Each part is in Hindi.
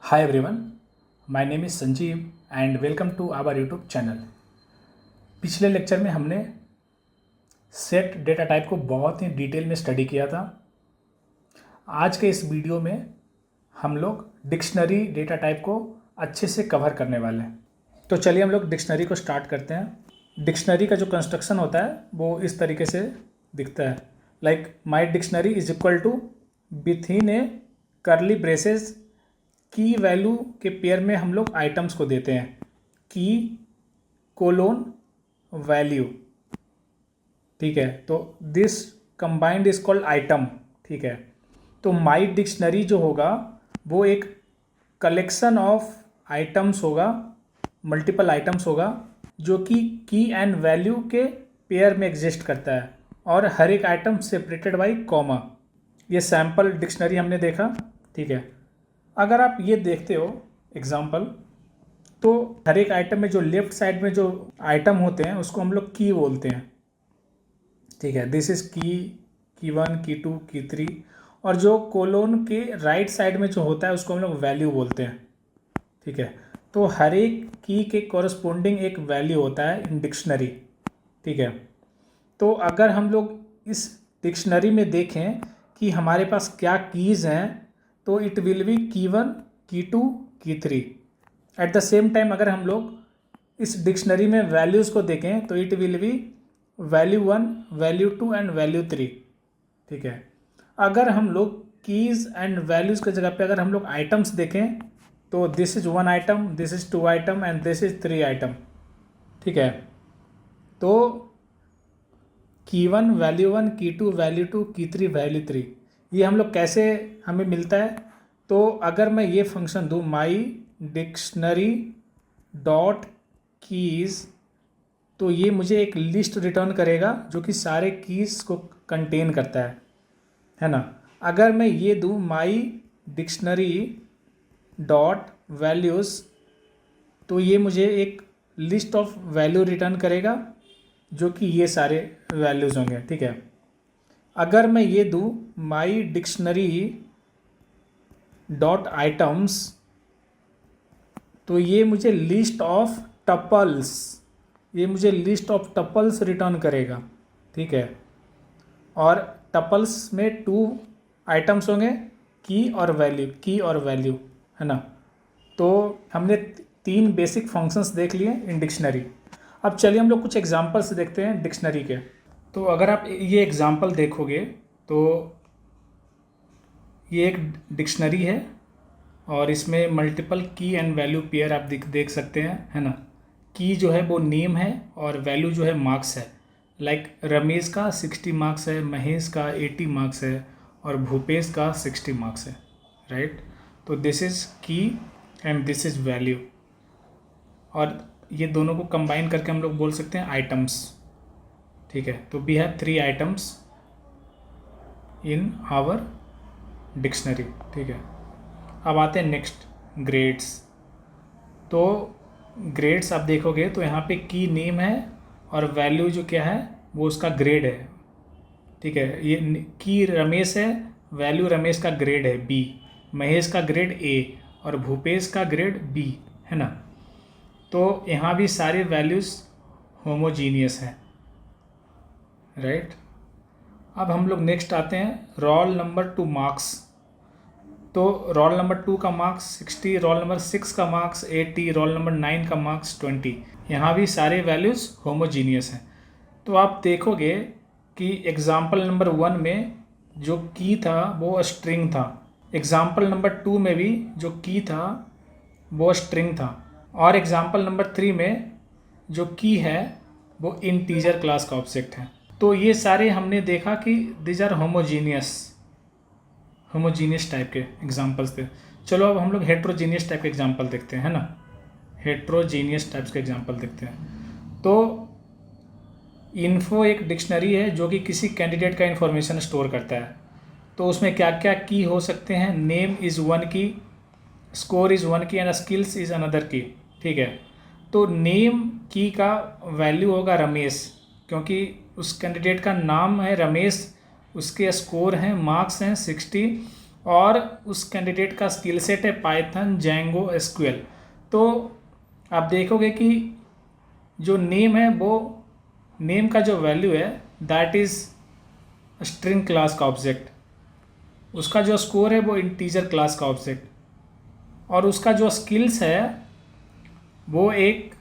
Hi everyone, my name is Sanjeev and welcome to our YouTube channel। पिछले लेक्चर में हमने सेट डेटा टाइप को बहुत ही डिटेल में स्टडी किया था। आज के इस वीडियो में हम लोग डिक्शनरी डेटा टाइप को अच्छे से कवर करने वाले हैं। तो चलिए हम लोग डिक्शनरी को स्टार्ट करते हैं। डिक्शनरी का जो कंस्ट्रक्शन होता है वो इस तरीके से दिखता है, like my dictionary is equal to within a curly braces की वैल्यू के पेयर में हम लोग आइटम्स को देते हैं, की कोलोन वैल्यू। ठीक है, तो this combined is called item. ठीक है, तो माई डिक्शनरी जो होगा वो एक कलेक्शन ऑफ आइटम्स होगा, मल्टीपल आइटम्स होगा, जो कि की एंड वैल्यू के पेयर में एग्जिस्ट करता है और हर एक आइटम सेपरेटेड बाई कॉमा। ये सैम्पल डिक्शनरी हमने देखा। ठीक है, अगर आप ये देखते हो एग्जाम्पल, तो हर एक आइटम में जो लेफ्ट साइड में जो आइटम होते हैं उसको हम लोग की बोलते हैं। ठीक है, दिस इज की 1, की 2, की 3, और जो कोलोन के राइट साइड में जो होता है उसको हम लोग वैल्यू बोलते हैं। ठीक है, तो हर एक की के कॉरस्पॉन्डिंग एक वैल्यू होता है इन डिक्शनरी। ठीक है, तो अगर हम लोग इस डिक्शनरी में देखें कि हमारे पास क्या कीज़ हैं, तो इट विल बी की 1, की 2, की 3। एट द सेम टाइम अगर हम लोग इस डिक्शनरी में वैल्यूज़ को देखें तो it will be value 1, value 2 and value 3। ठीक है, अगर हम लोग कीज़ एंड वैल्यूज़ की जगह पे अगर हम लोग आइटम्स देखें तो this is 1 item, this is 2 item and this is 3 item. ठीक है, तो की 1 वैल्यू 1, की 2 वैल्यू 2, की 3 वैल्यू 3, ये हम लोग कैसे हमें मिलता है। तो अगर मैं ये फंक्शन दूँ माई डिक्शनरी डॉट कीज़, तो ये मुझे एक लिस्ट रिटर्न करेगा जो कि सारे कीज़ को कंटेन करता है ना। अगर मैं ये दूँ माई डिक्शनरी डॉट वैल्यूज़, तो ये मुझे एक लिस्ट ऑफ वैल्यू रिटर्न करेगा जो कि ये सारे वैल्यूज़ होंगे। ठीक है, अगर मैं ये दूँ माई डिक्शनरी डॉट आइटम्स, तो ये मुझे लिस्ट ऑफ टपल्स, ये मुझे लिस्ट ऑफ टपल्स रिटर्न करेगा। ठीक है, और टपल्स में 2 आइटम्स होंगे, की और वैल्यू, की और वैल्यू, है ना। तो हमने 3 बेसिक फंक्शंस देख लिए इन डिक्शनरी। अब चलिए हम लोग कुछ एग्जांपल्स देखते हैं डिक्शनरी के। तो अगर आप ये एग्जांपल देखोगे तो ये एक डिक्शनरी है और इसमें मल्टीपल की एंड वैल्यू पेयर आप देख सकते हैं, है ना। की जो है वो नेम है और वैल्यू जो है मार्क्स है। लाइक रमेश का 60 मार्क्स है, महेश का 80 मार्क्स है और भूपेश का 60 मार्क्स है, राइट। तो दिस इज़ की एंड दिस इज़ वैल्यू, और ये दोनों को कंबाइन करके हम लोग बोल सकते हैं आइटम्स। ठीक है, तो we have 3 items in our dictionary. ठीक है, अब आते हैं नेक्स्ट ग्रेड्स। तो ग्रेड्स आप देखोगे तो यहाँ पे की नेम है और वैल्यू जो क्या है वो उसका ग्रेड है। ठीक है, ये की रमेश है, वैल्यू रमेश का ग्रेड है बी, महेश का ग्रेड ए और भूपेश का ग्रेड बी, है ना। तो यहाँ भी सारे वैल्यूज़ होमोजीनियस हैं, राइट। अब हम लोग नेक्स्ट आते हैं रोल नंबर 2 मार्क्स। तो रोल नंबर 2 का मार्क्स 60, रोल नंबर 6 का मार्क्स 80, रोल नंबर 9 का मार्क्स 20। यहाँ भी सारे वैल्यूज़ होमोजीनियस हैं। तो आप देखोगे कि एग्जाम्पल नंबर 1 में जो की था वो स्ट्रिंग था, एग्जाम्पल नंबर 2 में भी जो की था वो स्ट्रिंग था, और एग्जाम्पल नंबर 3 में जो की है वो इंटीजर क्लास का ऑब्जेक्ट है। तो ये सारे हमने देखा कि दीज आर होमोजीनियस टाइप के एग्जाम्पल्स थे। चलो अब हम लोग हेट्रोजीनियस टाइप के एग्जाम्पल देखते हैं, है ना। हेट्रोजीनियस टाइप्स के एग्जाम्पल देखते हैं। तो इन्फो एक डिक्शनरी है जो कि किसी कैंडिडेट का इन्फॉर्मेशन स्टोर करता है। तो उसमें क्या क्या की हो सकते हैं, नेम इज़ 1 की, स्कोर इज़ 1 की एंड स्किल्स इज़ अनदर की। ठीक है, तो नेम की का वैल्यू होगा रमेश, क्योंकि उस कैंडिडेट का नाम है रमेश, उसके स्कोर हैं मार्क्स हैं 60 और उस कैंडिडेट का स्किल सेट है पाइथन, जैंगो, एसक्यूएल। तो आप देखोगे कि जो नेम है वो नेम का जो वैल्यू है दैट इज़ स्ट्रिंग क्लास का ऑब्जेक्ट, उसका जो स्कोर है वो इंटीजर क्लास का ऑब्जेक्ट, और उसका जो स्किल्स है वो एक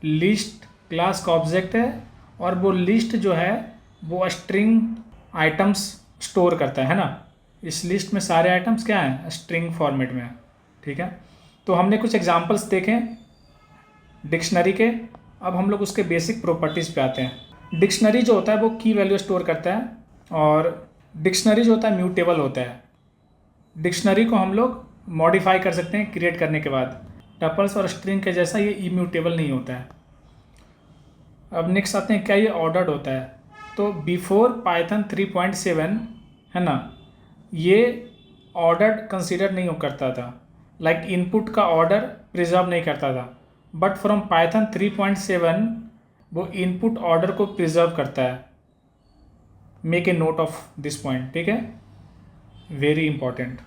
लिस्ट क्लास का ऑब्जेक्ट है, और वो लिस्ट जो है वो स्ट्रिंग आइटम्स स्टोर करता है ना। इस लिस्ट में सारे आइटम्स क्या हैं, स्ट्रिंग फॉर्मेट में है। ठीक है, तो हमने कुछ एग्जांपल्स देखे डिक्शनरी के। अब हम लोग उसके बेसिक प्रॉपर्टीज़ पे आते हैं। डिक्शनरी जो होता है वो की वैल्यू स्टोर करता है, और डिक्शनरी जो होता है म्यूटेबल होता है। डिक्शनरी को हम लोग मॉडिफाई कर सकते हैं क्रिएट करने के बाद। टपल्स और स्ट्रिंग के जैसा ये इम्यूटेबल नहीं होता है। अब नेक्स्ट आते हैं, क्या ये ऑर्डर्ड होता है? तो बिफोर पाइथन 3.7 है ना, ये ऑर्डर्ड कंसीडर नहीं करता था, लाइक इनपुट का ऑर्डर प्रिजर्व नहीं करता था। बट फ्रॉम पाइथन 3.7 वो इनपुट ऑर्डर को प्रिजर्व करता है। Make a note of this point, ठीक है, वेरी इंपॉर्टेंट।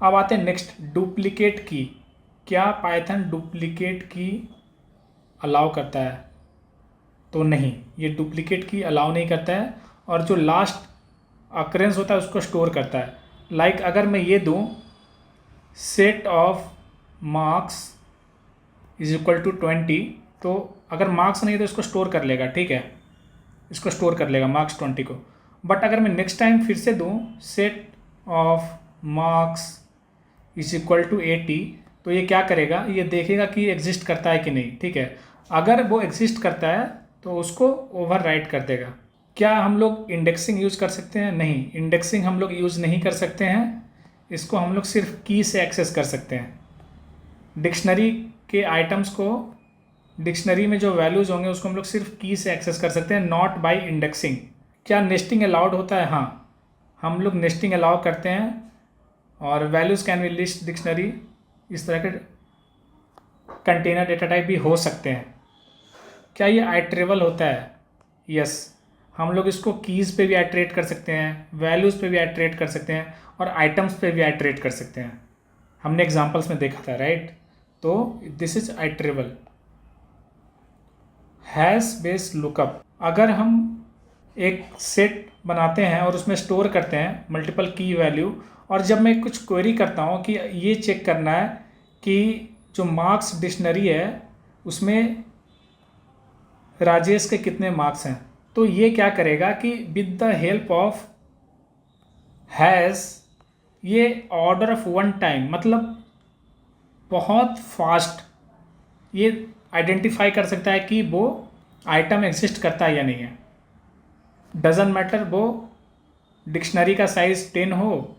अब आते हैं नेक्स्ट, डुप्लीकेट की। क्या पाइथन डुप्लीकेट की अलाउ करता है? तो नहीं, ये डुप्लीकेट की अलाउ नहीं करता है, और जो लास्ट अकरेंस होता है उसको स्टोर करता है। लाइक अगर मैं ये दूँ set of marks is equal to 20, तो अगर मार्क्स नहीं है तो इसको स्टोर कर लेगा, ठीक है, इसको स्टोर कर लेगा मार्क्स 20 को। बट अगर मैं नेक्स्ट टाइम फिर से दूँ set of marks is equal to 80, तो ये क्या करेगा, ये देखेगा कि एग्जिस्ट करता है कि नहीं। ठीक है, अगर वो एग्जिस्ट करता है तो उसको ओवरराइट कर देगा। क्या हम लोग इंडेक्सिंग यूज़ कर सकते हैं? नहीं, इंडेक्सिंग हम लोग यूज़ नहीं कर सकते हैं। इसको हम लोग सिर्फ की से एक्सेस कर सकते हैं। डिक्शनरी के आइटम्स को, डिक्शनरी में जो वैल्यूज़ होंगे उसको हम लोग सिर्फ की से एक्सेस कर सकते हैं, नॉट बाय इंडेक्सिंग। क्या नेस्टिंग अलाउड होता है? हाँ, हम लोग नेस्टिंग अलाउ करते हैं, और values can be list dictionary, इस तरह के कंटेनर डेटा टाइप भी हो सकते हैं। क्या ये आइट्रेबल होता है? यस, हम लोग इसको कीज़ पे भी आइट्रेट कर सकते हैं, वैल्यूज़ पे भी आइट्रेट कर सकते हैं, और आइटम्स पे भी आइट्रेट कर सकते हैं। हमने एग्जांपल्स में देखा था, राइट? तो this is iterable. Hash based lookup, अगर हम एक सेट बनाते हैं और उसमें स्टोर करते हैं मल्टीपल की वैल्यू, और जब मैं कुछ क्वेरी करता हूँ कि ये चेक करना है कि जो मार्क्स डिक्शनरी है उसमें राजेश के कितने मार्क्स हैं, तो ये क्या करेगा कि with the help of has, ये ऑर्डर ऑफ वन टाइम, मतलब बहुत फास्ट ये आइडेंटिफाई कर सकता है कि वो आइटम एग्जिस्ट करता है या नहीं है। डजंट मैटर वो डिक्शनरी का साइज 10 हो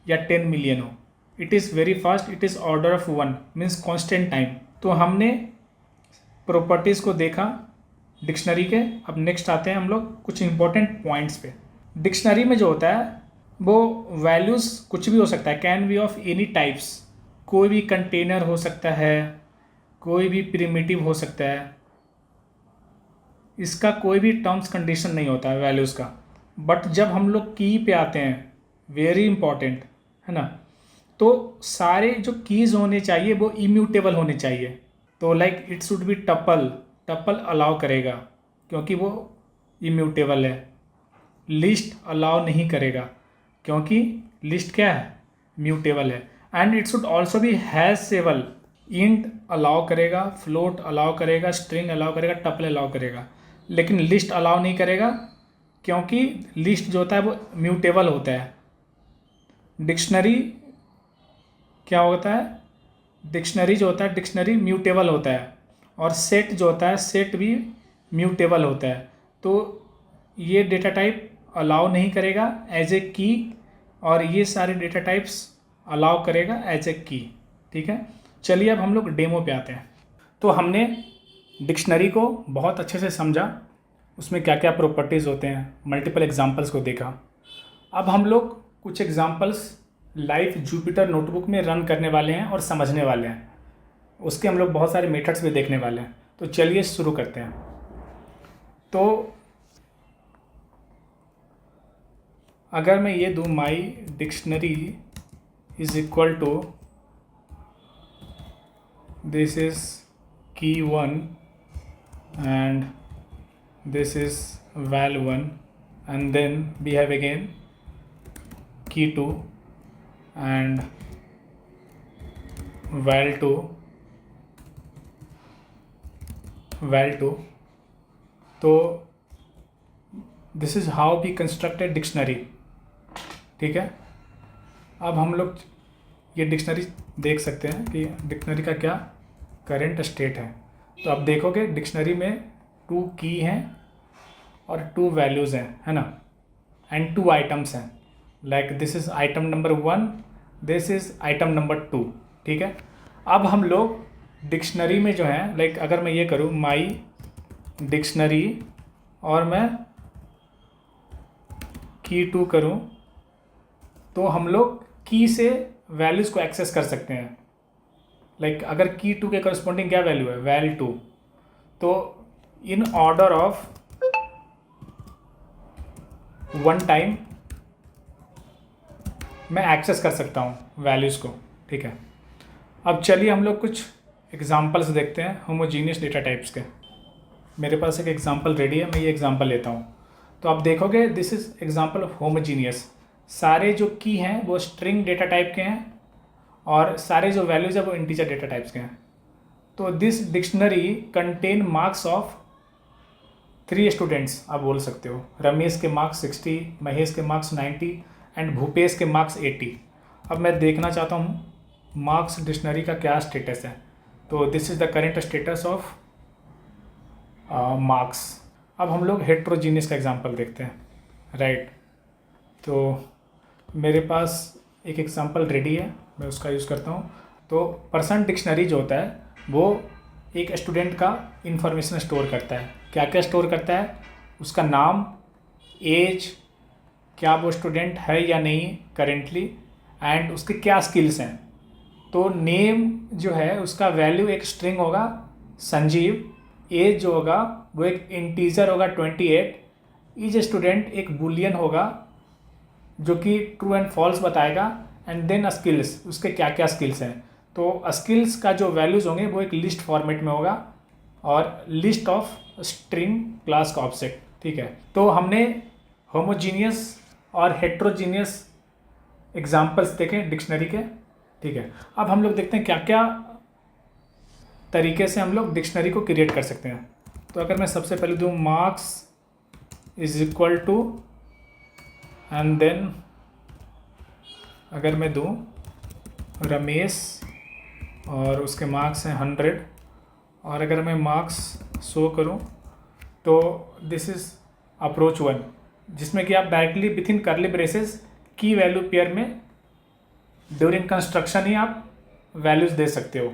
या 10 मिलियन हो, it is very fast, it is order of one, means constant time. तो हमने प्रॉपर्टीज़ को देखा डिक्शनरी के। अब नेक्स्ट आते हैं हम लोग कुछ इंपॉर्टेंट पॉइंट्स पे। डिक्शनरी में जो होता है वो वैल्यूज़ कुछ भी हो सकता है, can be of any types, कोई भी कंटेनर हो सकता है, कोई भी प्रिमिटिव हो सकता है, इसका कोई भी टर्म्स कंडीशन नहीं होता है वैल्यूज़ का। बट जब हम लोग की पे आते हैं, वेरी इंपॉर्टेंट है ना, तो सारे जो कीज़ होने चाहिए वो इम्यूटेबल होने चाहिए। तो like it should be tuple, tuple allow करेगा क्योंकि वो इम्यूटेबल है। लिस्ट अलाउ नहीं करेगा क्योंकि लिस्ट क्या है, म्यूटेबल है। And it should also be hashable, int allow करेगा, फ्लोट अलाउ करेगा, स्ट्रिंग अलाउ करेगा, टपल अलाउ करेगा, लेकिन लिस्ट अलाउ नहीं करेगा क्योंकि लिस्ट जो होता है वो म्यूटेबल होता है। डिक्शनरी क्या होता है, डिक्शनरी जो होता है, डिक्शनरी म्यूटेबल होता है, और सेट जो होता है, सेट भी म्यूटेबल होता है। तो ये डेटा टाइप अलाउ नहीं करेगा एज ए की, और ये सारे डेटा टाइप्स अलाउ करेगा एज ए की। ठीक है, चलिए अब हम लोग डेमो पे आते हैं। तो हमने डिक्शनरी को बहुत अच्छे से समझा, उसमें क्या क्या प्रॉपर्टीज़ होते हैं, मल्टीपल एग्जांपल्स को देखा। अब हम लोग कुछ एग्जांपल्स लाइव जुपिटर नोटबुक में रन करने वाले हैं और समझने वाले हैं। उसके हम लोग बहुत सारे मेथड्स भी देखने वाले हैं। तो चलिए शुरू करते हैं। तो अगर मैं ये दूँ my dictionary is equal to this is key 1 and this is val 1 and then we have again key 2 and val 2 तो this is how we constructed dictionary. ठीक है, अब हम लोग ये डिक्शनरी देख सकते हैं कि डिक्शनरी का क्या करेंट स्टेट है। तो आप देखोगे डिक्शनरी में 2 की हैं और 2 वैल्यूज़ हैं, है ना, एंड 2 आइटम्स हैं। Like this is item number 1, this is item number 2। ठीक है, अब हम लोग डिक्शनरी में जो है, लाइक अगर मैं ये करूँ माई डिक्शनरी और मैं की 2 करूँ तो हम लोग की से वैल्यूज़ को एक्सेस कर सकते हैं। लाइक अगर की 2 के करस्पॉन्डिंग क्या वैल्यू है, वैल 2, तो इन ऑर्डर ऑफ 1 टाइम मैं एक्सेस कर सकता हूँ वैल्यूज़ को। ठीक है, अब चलिए हम लोग कुछ एग्जांपल्स देखते हैं होमोजीनियस डेटा टाइप्स के। मेरे पास एक एग्जांपल रेडी है, मैं ये एग्जांपल लेता हूँ। तो आप देखोगे this is example of homogeneous. सारे जो की हैं वो स्ट्रिंग डेटा टाइप के हैं और सारे जो वैल्यूज़ है वो इंटीजर डेटा टाइप्स के हैं। तो this dictionary contain marks of 3 students, आप बोल सकते हो। रमेश के मार्क्स 60, महेश के मार्क्स 90 एंड भूपेश के मार्क्स 80। अब मैं देखना चाहता हूँ मार्क्स डिक्शनरी का क्या स्टेटस है। तो this is the current status of marks. अब हम लोग हेट्रोजीनियस का एग्जांपल देखते हैं, राइट। तो मेरे पास एक एग्जांपल रेडी है, मैं उसका यूज़ करता हूँ। तो पर्सन डिक्शनरी जो होता है वो एक स्टूडेंट का इंफॉर्मेशन स्टोर करता है। क्या क्या स्टोर करता है, उसका नाम, एज, क्या वो स्टूडेंट है या नहीं करेंटली, एंड उसके क्या स्किल्स हैं। तो नेम जो है उसका वैल्यू एक स्ट्रिंग होगा संजीव, एज जो होगा वो एक इंटीजर होगा 28, ईच स्टूडेंट एक बुलियन होगा जो कि ट्रू एंड फॉल्स बताएगा, एंड देन स्किल्स, उसके क्या क्या स्किल्स हैं। तो स्किल्स का जो वैल्यूज़ होंगे वो एक लिस्ट फॉर्मेट में होगा और लिस्ट ऑफ स्ट्रिंग क्लास का ऑब्जेक्ट। ठीक है, तो हमने होमोजीनियस और हेट्रोजीनियस एग्जाम्पल्स देखे डिक्शनरी के। ठीक है, अब हम लोग देखते हैं क्या क्या तरीके से हम लोग डिक्शनरी को क्रिएट कर सकते हैं। तो अगर मैं सबसे पहले दूँ marks is equal to, and then अगर मैं दूँ रमेश और उसके मार्क्स हैं 100, और अगर मैं मार्क्स शो करूँ तो दिस इज़ अप्रोच 1, जिसमें कि आप directly with in curly braces की वैल्यू पेयर में ड्यूरिंग कंस्ट्रक्शन ही आप वैल्यूज़ दे सकते हो।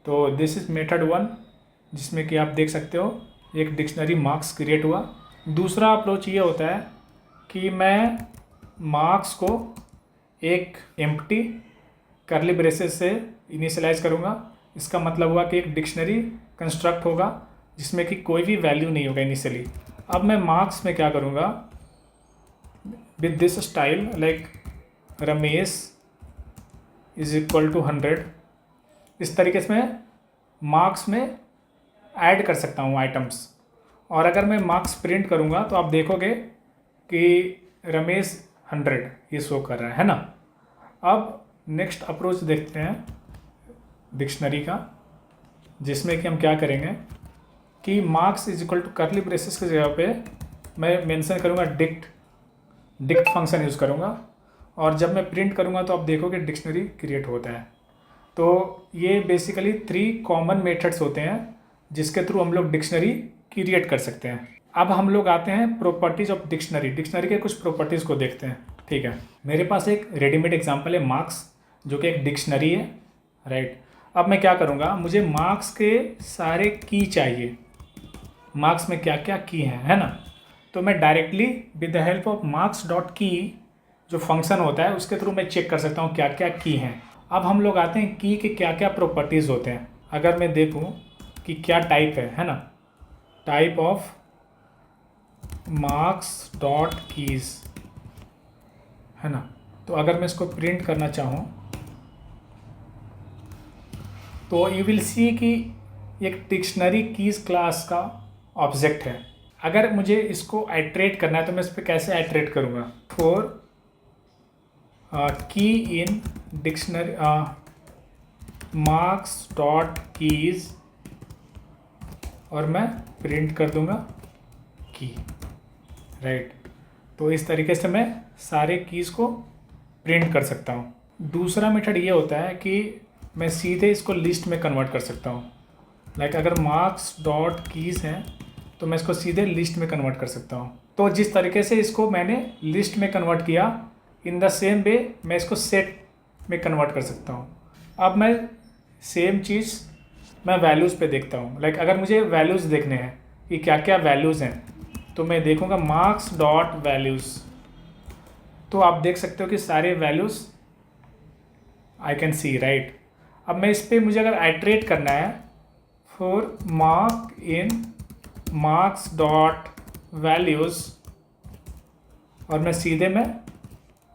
तो दिस इज़ मेथड 1, जिसमें कि आप देख सकते हो एक डिक्शनरी मार्क्स क्रिएट हुआ। दूसरा अप्रोच ये होता है कि मैं मार्क्स को एक एम्प्टी कर्ली ब्रेसेस से इनिशियलाइज करूँगा। इसका मतलब हुआ कि एक डिक्शनरी कंस्ट्रक्ट होगा जिसमें कि कोई भी वैल्यू नहीं होगा इनिशियली। अब मैं मार्क्स में क्या करूँगा, with this style, like Ramesh is equal to 100, इस तरीके से मैं मार्क्स में ऐड कर सकता हूँ आइटम्स। और अगर मैं मार्क्स प्रिंट करूँगा तो आप देखोगे कि रमेश 100 ये शो कर रहा है ना। अब नेक्स्ट अप्रोच देखते हैं डिक्शनरी का, जिसमें कि हम क्या करेंगे कि marks is equal to curly braces की जगह पे मैं मेंशन करूँगा डिक्ट फंक्शन यूज़ करूँगा, और जब मैं प्रिंट करूँगा तो आप देखोगे डिक्शनरी क्रिएट होता है। तो ये बेसिकली 3 कॉमन मेथड्स होते हैं जिसके थ्रू हम लोग डिक्शनरी क्रिएट कर सकते हैं। अब हम लोग आते हैं प्रॉपर्टीज़ ऑफ डिक्शनरी। डिक्शनरी के कुछ प्रॉपर्टीज़ को देखते हैं। ठीक है, मेरे पास एक रेडीमेड एग्जांपल है मार्क्स, जो कि एक डिक्शनरी है, राइट। अब मैं क्या करूँगा, मुझे मार्क्स के सारे की चाहिए, मार्क्स में क्या क्या की हैं, है ना। तो मैं directly with the help of marks dot की जो फंक्शन होता है उसके थ्रू मैं चेक कर सकता हूँ क्या क्या की हैं। अब हम लोग आते हैं की के क्या क्या प्रॉपर्टीज़ होते हैं। अगर मैं देखूँ कि क्या टाइप है ना, type of marks dot keys, है ना। तो अगर मैं इसको प्रिंट करना चाहूँ तो यू विल सी कि एक डिक्शनरी कीज़ क्लास का ऑब्जेक्ट है। अगर मुझे इसको आइट्रेट करना है तो मैं इस पर कैसे आइट्रेट करूँगा, फॉर की in dictionary marks dot keys और मैं प्रिंट कर दूँगा की, राइट। तो इस तरीके से मैं सारे कीज़ को प्रिंट कर सकता हूँ। दूसरा मेथड ये होता है कि मैं सीधे इसको लिस्ट में कन्वर्ट कर सकता हूँ। लाइक अगर मार्क्स डॉट कीज़ हैं तो मैं इसको सीधे लिस्ट में कन्वर्ट कर सकता हूँ। तो जिस तरीके से इसको मैंने लिस्ट में कन्वर्ट किया, इन द सेम वे मैं इसको सेट में कन्वर्ट कर सकता हूँ। अब मैं सेम चीज़ मैं वैल्यूज़ पे देखता हूँ। लाइक अगर मुझे वैल्यूज़ देखने हैं कि क्या क्या वैल्यूज़ हैं तो मैं देखूँगा मार्क्स डॉट वैल्यूज़। तो आप देख सकते हो कि सारे values I can see, right. अब मैं इस पर मुझे अगर आइट्रेट करना है, for mark in marks dot values और मैं सीधे मैं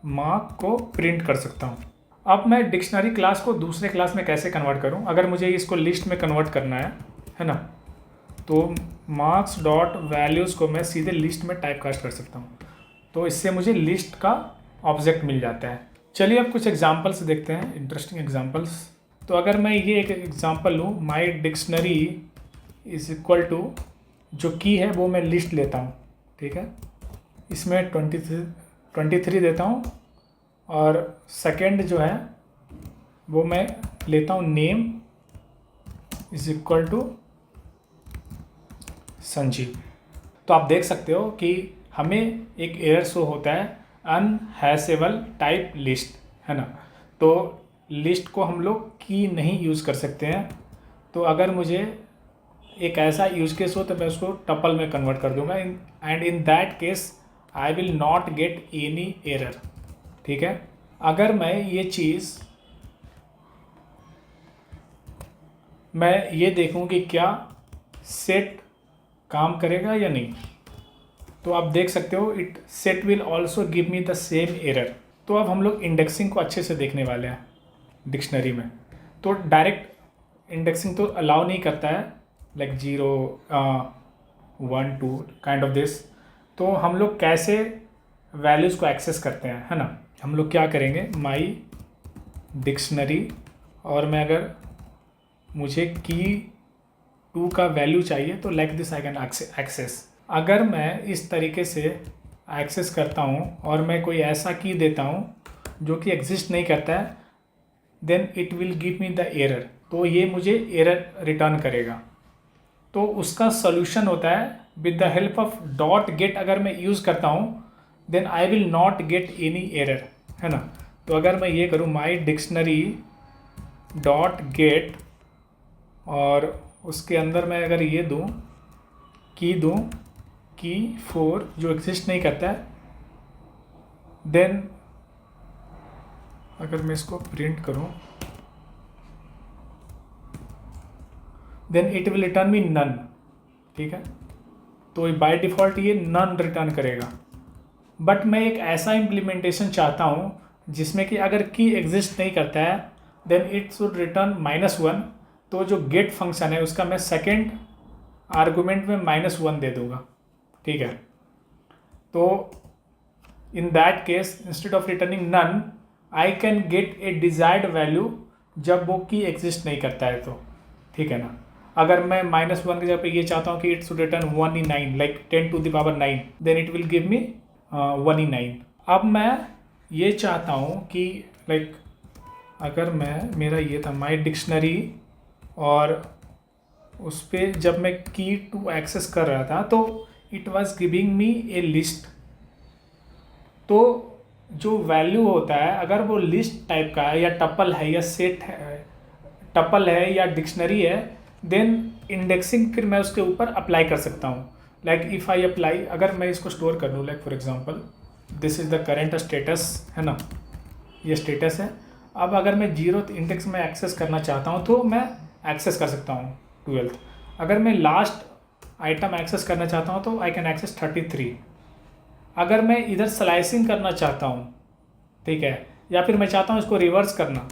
मार्क को प्रिंट कर सकता हूँ। अब मैं डिक्शनरी क्लास को दूसरे क्लास में कैसे कन्वर्ट करूँ, अगर मुझे इसको लिस्ट में कन्वर्ट करना है ना, तो मार्क्स डॉट वैल्यूज़ को मैं सीधे लिस्ट में टाइप कास्ट कर सकता हूँ। तो इससे मुझे लिस्ट का ऑब्जेक्ट मिल जाता है। चलिए अब कुछ एग्जांपल्स देखते हैं, इंटरेस्टिंग एग्जांपल्स। तो अगर मैं ये एक एग्जांपल लूँ, माई डिक्शनरी इज इक्वल टू, जो की है वो मैं लिस्ट लेता हूँ, ठीक है। इसमें 23 देता हूँ और सेकंड जो है वो मैं लेता हूँ name is equal to Sanjeev. तो आप देख सकते हो कि हमें एक एरर शो होता है अनहैशेबल टाइप लिस्ट, है ना। तो लिस्ट को हम लोग की नहीं यूज़ कर सकते हैं। तो अगर मुझे एक ऐसा यूज़ केस हो तो मैं उसको टपल में कन्वर्ट कर दूंगा, and in that case I will not get any error, ठीक है। अगर मैं ये चीज़ मैं ये देखूं कि क्या सेट काम करेगा या नहीं, तो आप देख सकते हो it set will also give me the same error. तो अब हम लोग इंडेक्सिंग को अच्छे से देखने वाले हैं डिक्शनरी में। तो डायरेक्ट इंडेक्सिंग तो अलाउ नहीं करता है, लाइक 0 1 2 काइंड ऑफ दिस। तो हम लोग कैसे वैल्यूज़ को एक्सेस करते हैं, है ना। हम लोग क्या करेंगे, माई डिक्शनरी और मैं अगर मुझे की 2 का वैल्यू चाहिए तो like this I can access. अगर मैं इस तरीके से एक्सेस करता हूँ और मैं कोई ऐसा की देता हूँ जो कि एग्जिस्ट नहीं करता है, then it will give me the error. तो ये मुझे एरर रिटर्न करेगा। तो उसका सोल्यूशन होता है with the help of dot get. अगर मैं यूज़ करता हूँ then I will not get any error, है ना। तो अगर मैं ये करूँ माई डिक्शनरी डॉट गेट और उसके अंदर मैं अगर ये दूँ की 4 जो एग्जिस्ट नहीं करता है, देन अगर मैं इसको प्रिंट करूं then it will return me none, ठीक है। तो बाय डिफ़ॉल्ट ये नन रिटर्न करेगा। बट मैं एक ऐसा इम्प्लीमेंटेशन चाहता हूं जिसमें कि अगर की एग्जिस्ट नहीं करता है देन इट शुड रिटर्न -1। तो जो गेट फंक्शन है उसका मैं सेकेंड आर्गुमेंट में -1 दे दूंगा, ठीक है। तो in that case instead of returning none I can get a desired value जब वो की एग्जिस्ट नहीं करता है, तो ठीक है ना। अगर मैं -1 की जगह पे ये चाहता हूँ कि it should return 1/9 like 10⁹, then it will give me 1/9। अब मैं ये चाहता हूँ कि लाइक अगर मेरा ये था माई डिक्शनरी और उस पर जब मैं की 2 एक्सेस कर रहा था तो it was giving me A list. तो जो वैल्यू होता है अगर वो लिस्ट टाइप का है या टपल है या सेट है, टपल है या डिक्शनरी है, देन इंडेक्सिंग फिर मैं उसके ऊपर अप्लाई कर सकता हूँ। लाइक इफ़ आई अप्लाई, अगर मैं इसको स्टोर कर लूँ, like for example this is the current status, है ना, ये स्टेटस है। अब अगर मैं 0th इंडेक्स में एक्सेस करना चाहता हूँ तो मैं एक्सेस कर सकता हूँ 12th। अगर मैं लास्ट आइटम एक्सेस करना चाहता हूँ तो आई कैन एक्सेस 33। अगर मैं इधर स्लाइसिंग करना चाहता हूँ ठीक है, या फिर मैं चाहता हूँ इसको रिवर्स करना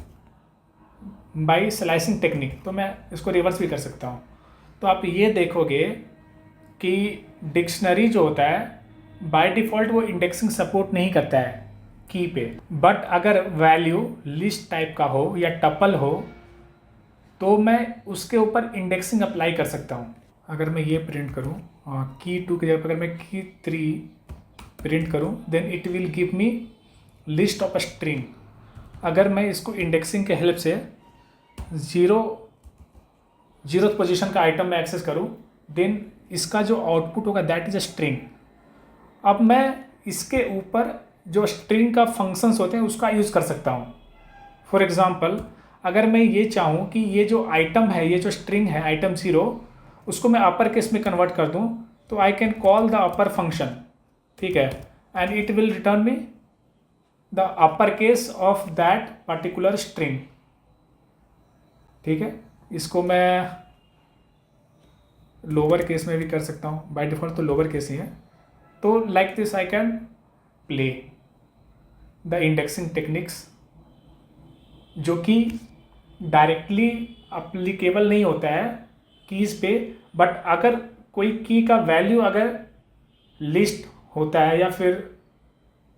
बाई स्लाइसिंग टेक्निक, तो मैं इसको रिवर्स भी कर सकता हूँ। तो आप ये देखोगे कि डिक्शनरी जो होता है बाय डिफ़ॉल्ट वो इंडेक्सिंग सपोर्ट नहीं करता है की पे, बट अगर वैल्यू लिस्ट टाइप का हो या टपल हो तो मैं उसके ऊपर इंडेक्सिंग अप्लाई कर सकता हूँ। अगर मैं ये प्रिंट करूँ की 2 की जगह पर अगर मैं की 3 प्रिंट करूँ, then it will give me list of a string. अगर मैं इसको इंडेक्सिंग के हेल्प से जीरोथ पोजीशन का आइटम में एक्सेस करूँ, देन इसका जो आउटपुट होगा दैट इज़ अ स्ट्रिंग। अब मैं इसके ऊपर जो स्ट्रिंग का फंक्शंस होते हैं उसका यूज़ कर सकता हूँ। फॉर एग्ज़ाम्पल, अगर मैं ये चाहूँ कि ये जो आइटम है, ये जो स्ट्रिंग है आइटम 0, उसको मैं अपर केस में कन्वर्ट कर दूँ, तो I can call the upper function, ठीक है, and it will return me the upper case of that particular string. ठीक है, इसको मैं लोअर केस में भी कर सकता हूँ, बाय डिफ़ॉल्ट तो लोअर केस ही है। तो like this I can play the indexing techniques, जो कि डायरेक्टली अप्लीकेबल नहीं होता है कीज़ पे, बट अगर कोई की का वैल्यू अगर लिस्ट होता है या फिर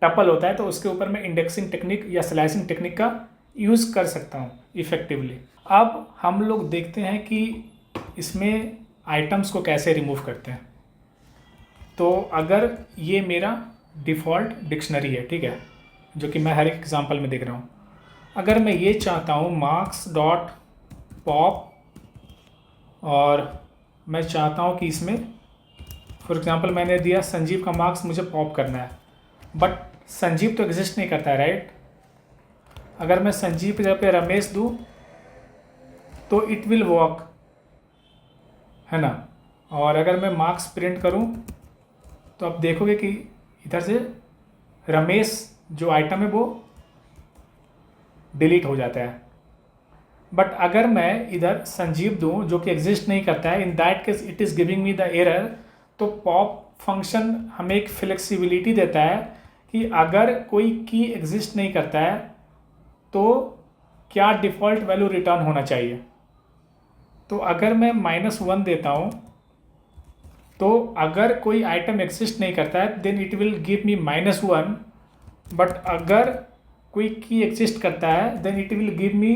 टपल होता है तो उसके ऊपर मैं इंडेक्सिंग टेक्निक या स्लाइसिंग टेक्निक का यूज़ कर सकता हूँ इफ़ेक्टिवली। अब हम लोग देखते हैं कि इसमें आइटम्स को कैसे रिमूव करते हैं। तो अगर ये मेरा डिफ़ॉल्ट डिक्शनरी है, ठीक है, जो कि मैं हर एक एग्जांपल में देख रहा हूँ। अगर मैं ये चाहता हूँ मार्क्स डॉट पॉप, और मैं चाहता हूँ कि इसमें फॉर एग्जांपल मैंने दिया संजीव का मार्क्स मुझे पॉप करना है, बट संजीव तो एग्जिस्ट नहीं करता है, राइट। अगर मैं संजीव की जगह पे रमेश दूँ तो इट विल वर्क, है ना। और अगर मैं मार्क्स प्रिंट करूँ तो आप देखोगे कि इधर से रमेश जो आइटम है वो डिलीट हो जाता है। बट अगर मैं इधर संजीव दूँ जो कि एग्जिस्ट नहीं करता है, इन that case it is giving me the error. तो पॉप फंक्शन हमें एक फ्लेक्सिबिलिटी देता है कि अगर कोई की एग्जिस्ट नहीं करता है तो क्या डिफ़ॉल्ट वैल्यू रिटर्न होना चाहिए। तो अगर मैं -1 देता हूँ तो अगर कोई आइटम एग्जिस्ट नहीं करता है then it will give me -1, but अगर कोई की एग्जिस्ट करता है then it will give me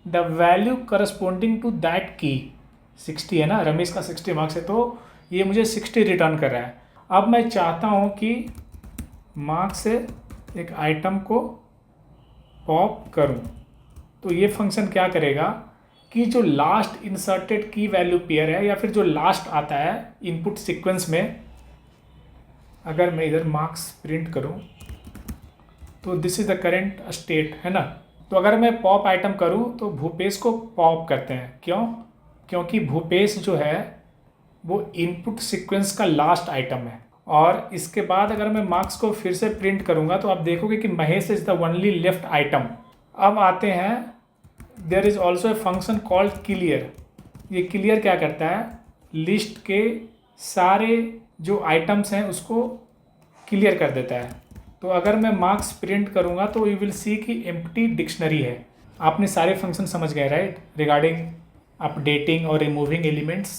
the value corresponding to that key. 60 है ना, रमेश का 60 मार्क्स है, तो ये मुझे 60 रिटर्न कर रहा है। अब मैं चाहता हूँ कि मार्क्स से एक आइटम को पॉप करूँ, तो ये फंक्शन क्या करेगा कि जो लास्ट इंसर्टेड की वैल्यू पेयर है या फिर जो लास्ट आता है इनपुट सीक्वेंस में, अगर मैं इधर मार्क्स प्रिंट करूं तो this is the current state, है ना। तो अगर मैं पॉप आइटम करूं तो भूपेश को पॉप करते हैं, क्यों? क्योंकि भूपेश जो है वो इनपुट सीक्वेंस का लास्ट आइटम है। और इसके बाद अगर मैं मार्क्स को फिर से प्रिंट करूंगा तो आप देखोगे कि Mahesh is the only left item. अब आते हैं, there is also a function called clear. ये क्लियर क्या करता है, लिस्ट के सारे जो आइटम्स हैं उसको क्लियर कर देता है। तो अगर मैं मार्क्स प्रिंट करूंगा तो यू विल सी कि एम्प्टी डिक्शनरी है। आपने सारे फंक्शन समझ गए, राइट, रिगार्डिंग अपडेटिंग और रिमूविंग एलिमेंट्स।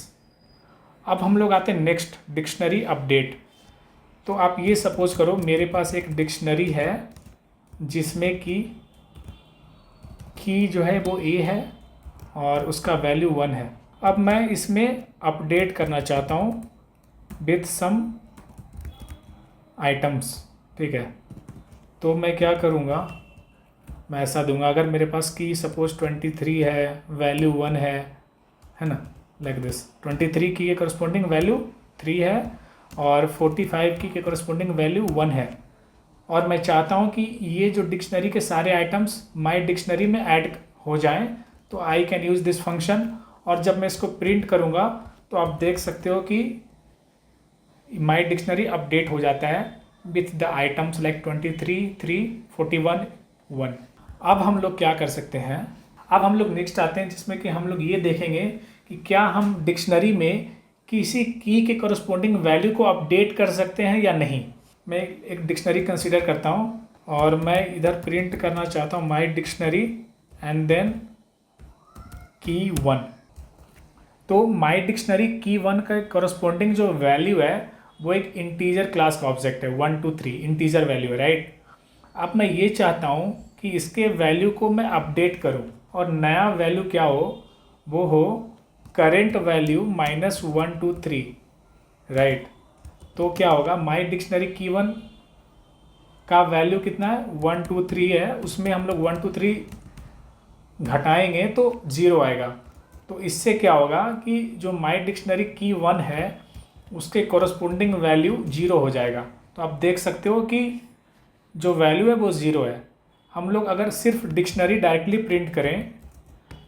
अब हम लोग आते हैं नेक्स्ट, डिक्शनरी अपडेट। तो आप ये सपोज करो मेरे पास एक डिक्शनरी है जिसमें की जो है वो ए है और उसका वैल्यू 1 है। अब मैं इसमें अपडेट करना चाहता हूँ विथ सम आइटम्स, ठीक है। तो मैं क्या करूँगा, मैं ऐसा दूंगा, अगर मेरे पास की सपोज 23 है, वैल्यू 1 है ना, लाइक दिस। 23 की के करस्पॉन्डिंग वैल्यू 3 है और 45 की के करस्पॉन्डिंग वैल्यू 1 है। और मैं चाहता हूँ कि ये जो डिक्शनरी के सारे आइटम्स माई डिक्शनरी में ऐड हो जाएं, तो I can use this function. और जब मैं इसको प्रिंट करूँगा तो आप देख सकते हो कि माई डिक्शनरी अपडेट हो जाता है विथ द आइटम्स लाइक 23, 3, 41, 1। अब हम लोग क्या कर सकते हैं, अब हम लोग नेक्स्ट आते हैं जिसमें कि हम लोग ये देखेंगे कि क्या हम डिक्शनरी में किसी की के करस्पॉन्डिंग वैल्यू को अपडेट कर सकते हैं या नहीं। मैं एक डिक्शनरी कंसीडर करता हूँ और मैं इधर प्रिंट करना चाहता हूँ माई डिक्शनरी एंड देन की1। तो माई डिक्शनरी की1 का करस्पॉन्डिंग जो वैल्यू है वो एक इंटीजर क्लास का ऑब्जेक्ट है, 1 2 3 इंटीजर वैल्यू है, राइट। अब मैं ये चाहता हूँ कि इसके वैल्यू को मैं अपडेट करूँ और नया वैल्यू क्या हो, वो हो करेंट वैल्यू -1 2 3, राइट। तो क्या होगा, माई डिक्शनरी की1 का वैल्यू कितना है, 1 2 3 है, उसमें हम लोग 1 2 3 घटाएंगे तो 0 आएगा। तो इससे क्या होगा कि जो माई डिक्शनरी की1 है उसके कॉरस्पॉन्डिंग वैल्यू 0 हो जाएगा। तो आप देख सकते हो कि जो वैल्यू है वो 0 है। हम लोग अगर सिर्फ डिक्शनरी डायरेक्टली प्रिंट करें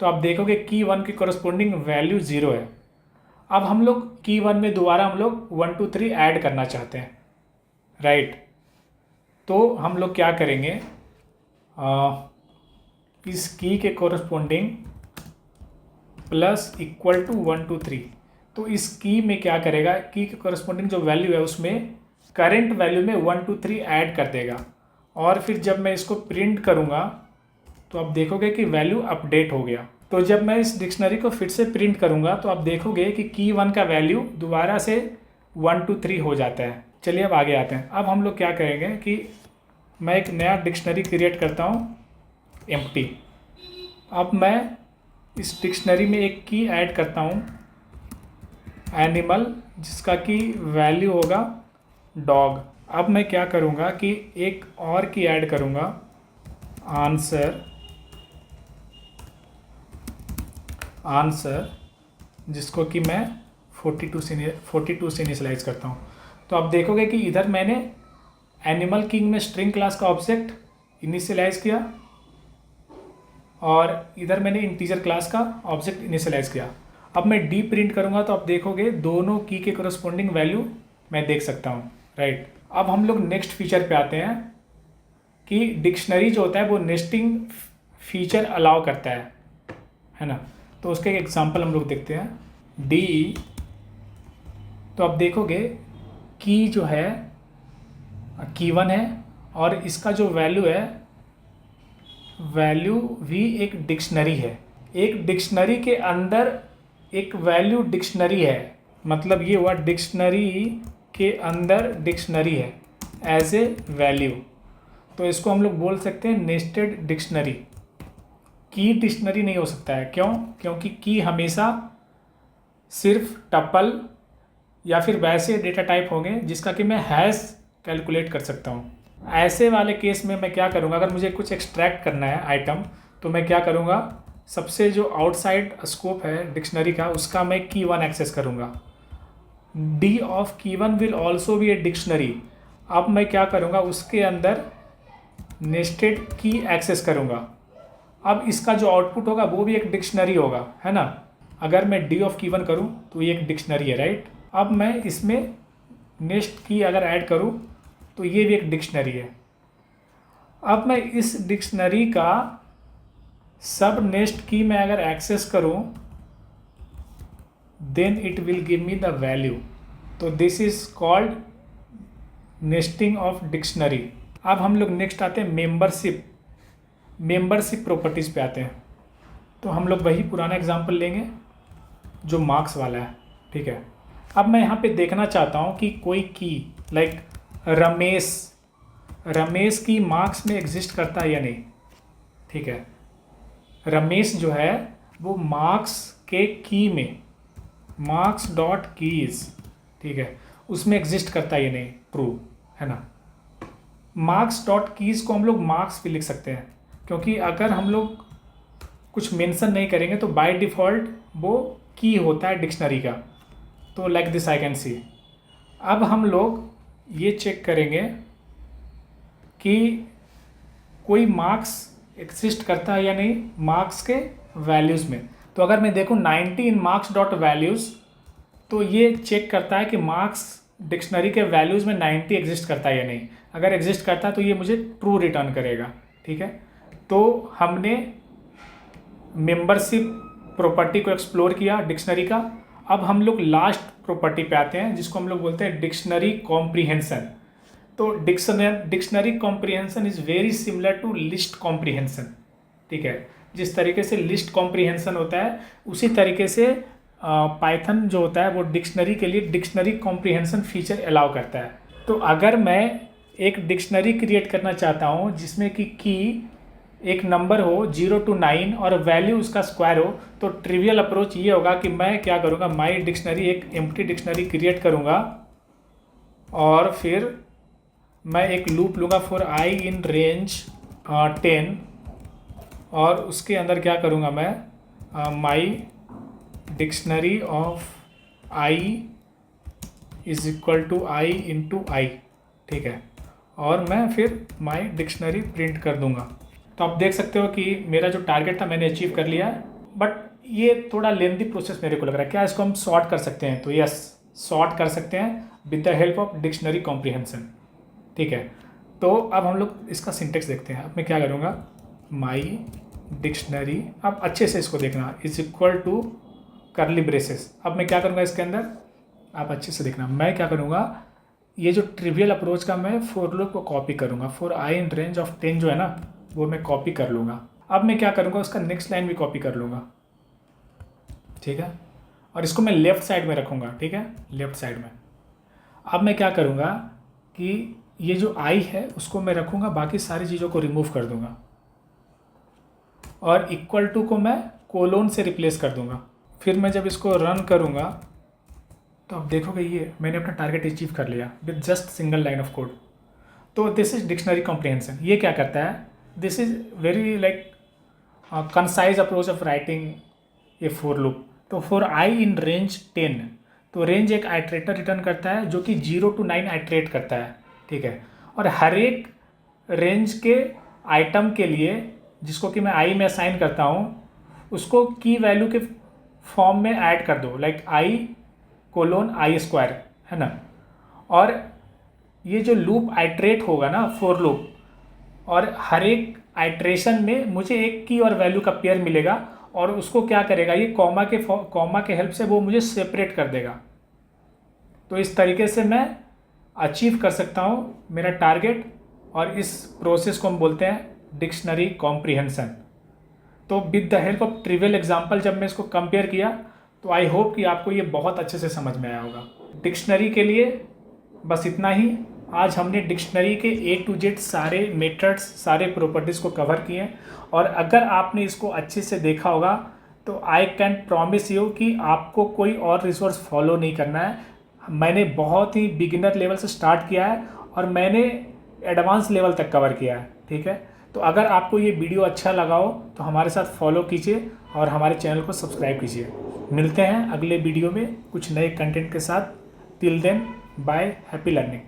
तो आप देखोगे की1 की कॉरस्पॉन्डिंग वैल्यू 0 है। अब हम लोग की1 में दोबारा हम लोग 1 2 3 ऐड करना चाहते हैं, राइट। तो हम लोग क्या करेंगे, इस की के कॉरस्पॉन्डिंग प्लस इक्वल टू 1 2 3। तो इस की में क्या करेगा, की के कॉरस्पॉन्डिंग जो वैल्यू है उसमें करंट वैल्यू में 1 2 3 ऐड कर देगा। और फिर जब मैं इसको प्रिंट करूँगा तो आप देखोगे कि वैल्यू अपडेट हो गया। तो जब मैं इस डिक्शनरी को फिर से प्रिंट करूँगा तो आप देखोगे कि की1 का वैल्यू दोबारा से 1 2 3 हो जाता है। चलिए अब आगे आते हैं। अब हम लोग क्या करेंगे कि मैं एक नया डिक्शनरी क्रिएट करता हूँ, एम्प्टी। अब मैं इस डिक्शनरी में एक की ऐड करता हूँ, एनिमल, जिसका कि वैल्यू होगा डॉग। अब मैं क्या करूँगा कि एक और की ऐड करूँगा, आंसर, जिसको कि मैं 42 से इनिशियलाइज करता हूँ। तो आप देखोगे कि इधर मैंने एनिमल किंग में स्ट्रिंग क्लास का ऑब्जेक्ट इनिशियलाइज किया और इधर मैंने इंटीजर क्लास का ऑब्जेक्ट इनिशियलाइज किया। अब मैं डी प्रिंट करूँगा तो आप देखोगे दोनों की के कॉरस्पॉन्डिंग वैल्यू मैं देख सकता हूँ, राइट। अब हम लोग नेक्स्ट फीचर पे आते हैं कि डिक्शनरी जो होता है वो नेस्टिंग फीचर अलाउ करता है ना। तो उसका एक एग्जांपल हम लोग देखते हैं, डी। तो आप देखोगे की जो है की1 है और इसका जो वैल्यू है, वैल्यू भी एक डिक्शनरी है। एक डिक्शनरी के अंदर एक वैल्यू डिक्शनरी है, मतलब ये हुआ डिक्शनरी के अंदर डिक्शनरी है एज ए वैल्यू। तो इसको हम लोग बोल सकते हैं नेस्टेड डिक्शनरी। की डिक्शनरी नहीं हो सकता है, क्यों? क्योंकि की हमेशा सिर्फ टपल या फिर वैसे डेटा टाइप होंगे जिसका कि मैं हैश कैलकुलेट कर सकता हूँ। ऐसे वाले केस में मैं क्या करूँगा, अगर मुझे कुछ एक्सट्रैक्ट करना है आइटम, तो मैं क्या करूँगा, सबसे जो आउटसाइड स्कोप है डिक्शनरी का उसका मैं की1 एक्सेस करूँगा। D of key one will also be a dictionary. अब मैं क्या करूँगा, उसके अंदर नेस्टेड की एक्सेस करूँगा। अब इसका जो आउटपुट होगा वो भी एक डिक्शनरी होगा, है ना। अगर मैं डी ऑफ की1 करूँ तो ये एक डिक्शनरी है, राइट। अब मैं इसमें नेक्स्ट की अगर ऐड करूँ तो ये भी एक डिक्शनरी है। अब मैं इस डिक्शनरी का सब नेक्स्ट की में अगर एक्सेस करूँ then it will give me the value. तो this is called nesting of dictionary. अब हम लोग नेक्स्ट आते हैं मेंबरशिप प्रॉपर्टीज़ पे आते हैं। तो हम लोग वही पुराना एग्जांपल लेंगे जो मार्क्स वाला है, ठीक है। अब मैं यहाँ पे देखना चाहता हूँ कि कोई की लाइक रमेश की मार्क्स में एग्जिस्ट करता है या नहीं, ठीक है। रमेश जो है वो मार्क्स के की में मार्क्स डॉट कीज, ठीक है, उसमें एग्जिस्ट करता है या नहीं, ट्रू है ना। मार्क्स डॉट कीज को हम लोग मार्क्स भी लिख सकते हैं, क्योंकि अगर हम लोग कुछ मेंशन नहीं करेंगे तो बाय डिफ़ॉल्ट वो की होता है डिक्शनरी का। तो like this I can see. अब हम लोग ये चेक करेंगे कि कोई मार्क्स एग्जिस्ट करता है या नहीं मार्क्स के वैल्यूज़ में। तो अगर मैं देखूँ 90 इन मार्क्स डॉट वैल्यूज़, तो ये चेक करता है कि मार्क्स डिक्शनरी के वैल्यूज़ में 90 एग्जिस्ट करता है या नहीं। अगर एग्जिस्ट करता है तो ये मुझे ट्रू रिटर्न करेगा, ठीक है। तो हमने मेंबरशिप प्रॉपर्टी को एक्सप्लोर किया डिक्शनरी का। अब हम लोग लास्ट प्रॉपर्टी पे आते हैं जिसको हम लोग बोलते हैं डिक्शनरी कॉम्प्रीहेंशन। तो dictionary comprehension is very similar to list comprehension, ठीक है। जिस तरीके से लिस्ट कॉम्प्रिहेंशन होता है उसी तरीके से पाइथन जो होता है वो डिक्शनरी के लिए डिक्शनरी कॉम्प्रिहेंशन फीचर अलाउ करता है। तो अगर मैं एक डिक्शनरी क्रिएट करना चाहता हूँ जिसमें कि की एक नंबर हो 0 to 9 और वैल्यू उसका स्क्वायर हो, तो ट्रिवियल अप्रोच ये होगा कि मैं क्या करूँगा, माई डिक्शनरी एक एम्प्टी डिक्शनरी क्रिएट करूँगा और फिर मैं एक लूप लूँगा फॉर आई इन रेंज 10 और उसके अंदर क्या करूँगा मैं my dictionary of i is equal to i into i, ठीक है। और मैं फिर माई डिक्शनरी प्रिंट कर दूँगा। तो आप देख सकते हो कि मेरा जो टारगेट था मैंने अचीव कर लिया है, बट ये थोड़ा लेंथी प्रोसेस मेरे को लग रहा है। क्या इसको हम सॉर्ट कर सकते हैं? तो यस, सॉर्ट कर सकते हैं with the help of dictionary comprehension, ठीक है। तो अब हम लोग इसका सिंटेक्स देखते हैं। अब मैं क्या करूँगा, माई डिक्शनरी, अब अच्छे से इसको देखना, is equal to curly braces. अब मैं क्या करूँगा इसके अंदर, आप अच्छे से देखना, मैं क्या करूँगा, ये जो ट्रिवियल अप्रोच का मैं फॉर लूप को कॉपी करूँगा, for I in range of 10 जो है ना वो मैं कॉपी कर लूँगा। अब मैं क्या करूँगा, उसका नेक्स्ट लाइन भी कॉपी कर लूँगा, ठीक है। और इसको मैं लेफ़्ट साइड में रखूँगा, ठीक है, लेफ़्ट साइड में। अब मैं क्या करूँगा कि ये जो आई है उसको मैं रखूँगा, बाकी सारी चीज़ों को रिमूव कर दूँगा और इक्वल टू को मैं कोलोन से रिप्लेस कर दूँगा। फिर मैं जब इसको रन करूँगा तो आप देखोगे ये मैंने अपना टारगेट अचीव कर लिया with just single line of code. तो दिस इज डिक्शनरी कॉम्प्रिहेंशन। ये क्या करता है, this is very like concise approach of writing A for loop. तो फॉर आई इन रेंज 10, तो रेंज एक आइट्रेटर रिटर्न करता है जो कि 0 to 9 आइट्रेट करता है, ठीक है। और हर एक रेंज के आइटम के लिए जिसको कि मैं आई में असाइन करता हूँ उसको की वैल्यू के फॉर्म में ऐड कर दो, like I colon I square, है ना। और ये जो लूप आइट्रेट होगा ना फॉर लूप, और हर एक आइट्रेशन में मुझे एक की और वैल्यू का पेयर मिलेगा और उसको क्या करेगा, ये कॉमा के हेल्प से वो मुझे सेपरेट कर देगा। तो इस तरीके से मैं अचीव कर सकता हूँ मेरा टारगेट, और इस प्रोसेस को हम बोलते हैं डिक्शनरी कॉम्प्रिहेंशन। तो with the help of trivial example जब मैं इसको कंपेयर किया तो आई होप कि आपको ये बहुत अच्छे से समझ में आया होगा। डिक्शनरी के लिए बस इतना ही। आज हमने डिक्शनरी के A to Z सारे मेथड्स, सारे प्रॉपर्टीज़ को कवर किए, और अगर आपने इसको अच्छे से देखा होगा तो आई कैन प्रॉमिस यू कि आपको कोई और रिसोर्स फॉलो नहीं करना है। मैंने बहुत ही बिगिनर लेवल से स्टार्ट किया है और मैंने एडवांस लेवल तक कवर किया है, ठीक है। तो अगर आपको ये वीडियो अच्छा लगा हो तो हमारे साथ फॉलो कीजिए और हमारे चैनल को सब्सक्राइब कीजिए। मिलते हैं अगले वीडियो में कुछ नए कंटेंट के साथ। Till then, bye, happy learning.